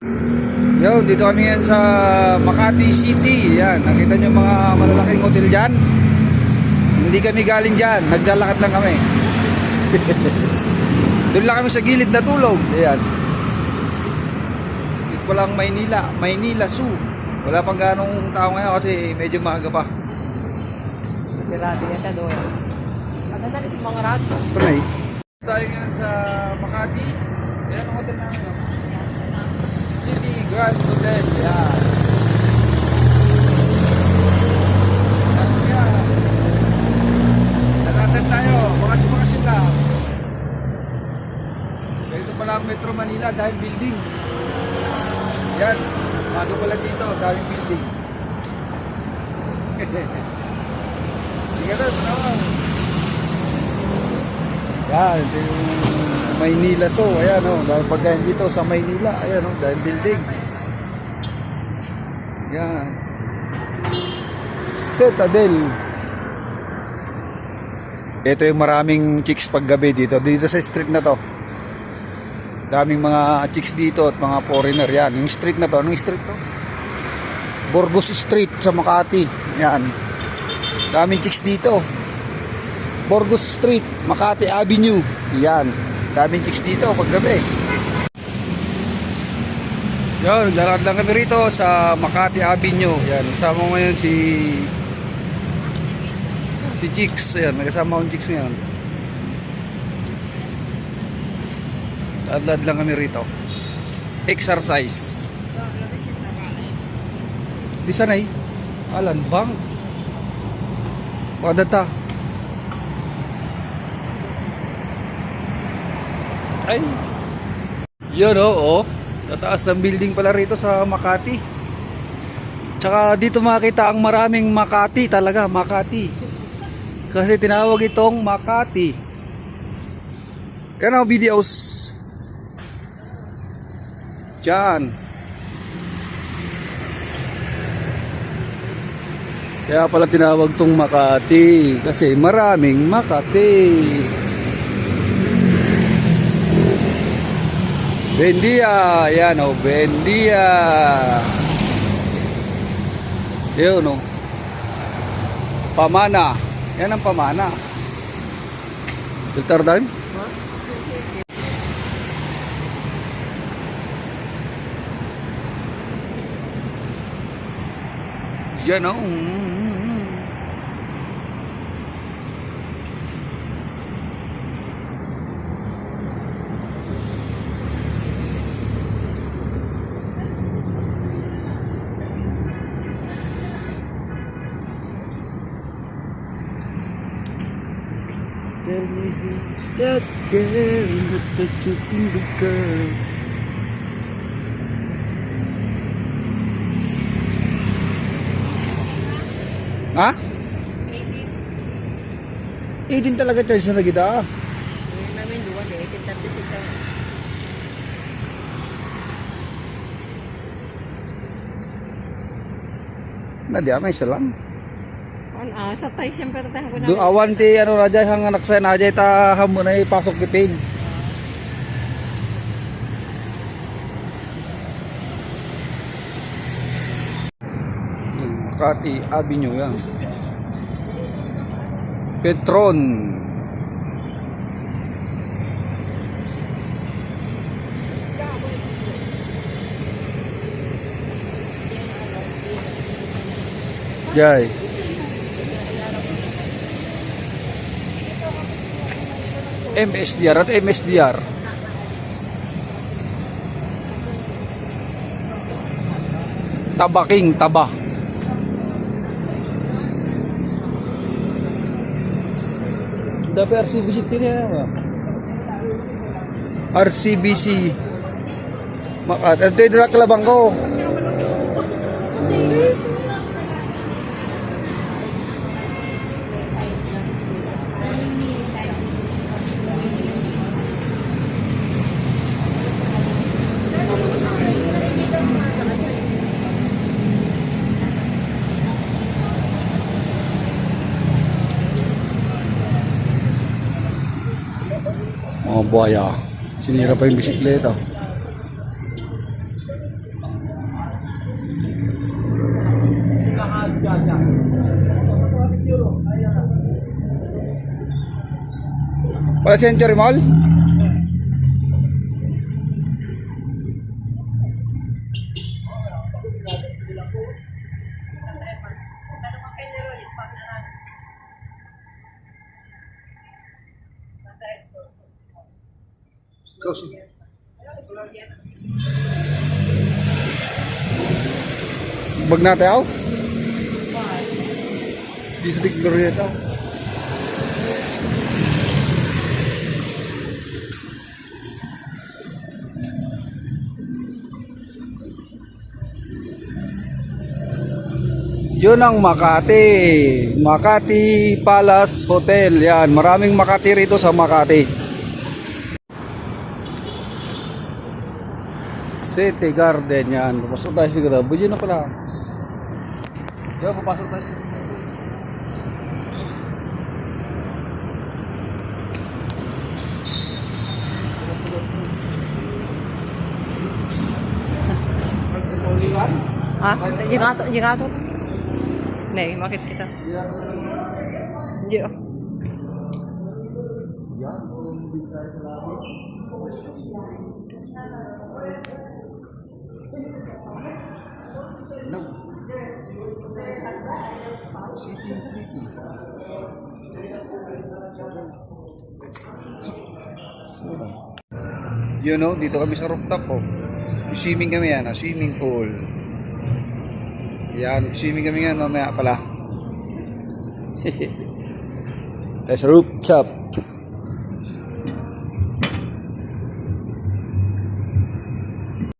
Yo, dito kami ngayon sa Makati City. Yan, nakita nyo mga malalaking hotel dyan. Hindi kami galing dyan, naglalakad lang kami. Doon lang kami sa gilid na tulog. Ayan. Dito pa lang Maynila Zoo. Wala pang ganong tao ngayon kasi medyo maaga pa. Pirati yata doon. Maganda rin si mga rato. Pray. Tayo ngayon sa Makati. Ayan ang hotel namin. No? City Grand Hotel. Yan. Yan. Lalakad tayo. Bakasyon lang. Ito pala ang Metro Manila dahil building. Yan. Bago pala dito. Daming building. Sige na. Tanawa. Yan. Ito yung Maynila Zoo. Ayan o. Dahil pagkain dito sa Maynila. Ayan o. Dahil building. Yan. Citadel. Ito yung maraming chicks paggabi dito. Dito sa street na to. Daming mga chicks dito at mga foreigner. Yan. Yung street na to. Anong street to? Burgos Street sa Makati. Yan. Daming chicks dito. Burgos Street, Makati Avenue. Yan. Daming chicks dito paggabi. Yan. Lalakad lang kami rito sa Makati Avenue. Yan. Kasama mo ngayon si Chicks. Ayan, may kasama akong Chicks ngayon. Ladlad lang kami rito. Exercise. Di sanay. Alan bang? Padata. Ay. Yun oh. Tataas ng building pala rito sa Makati. Tsaka dito makita ang maraming Makati talaga. Makati. Kasi tinawag itong Makati. Yan ang videos. Diyan. Kaya pala tinawag itong Makati. Kasi maraming Makati. Bendia. Yan o. Bendia. Yun o. Pamana. Yan ang Pamana. Filter down? Yan o. Tell me who's that girl that touched you in the girl. Ha? 18 talaga charge na lagi da. Ngayon namin doon eh, 1836 ang... May isa lang. Tatay, siyempre tatay ko na. Do awan ti ano raja sang anak sa najay ta hamo na ipasok kipin. Makati Avenue yan. Petron. Jai. MSDR at MSDR. Tabaking taba. Dapat RCBC niya ba? RCBC. Ito yung kalabang ko. Mga buhaya. Sinira pa yung bisikleta. Wala Century Mall? Bag natin ako? Di sa Glorieta. Yun ang Makati. Makati Palace Hotel. Yan. Maraming Makati rito sa Makati. City Garden. Yan. Papasok tayo siguro. Budyo na pala. Yan. Papasok tayo siguro. Ha? Ginato. Nih, makit kita. Iya. You know, dito kami sa rooftop po. Swimming kami yan, swimming pool. Yan, swimming kami yan mamaya pala. That's rooftop.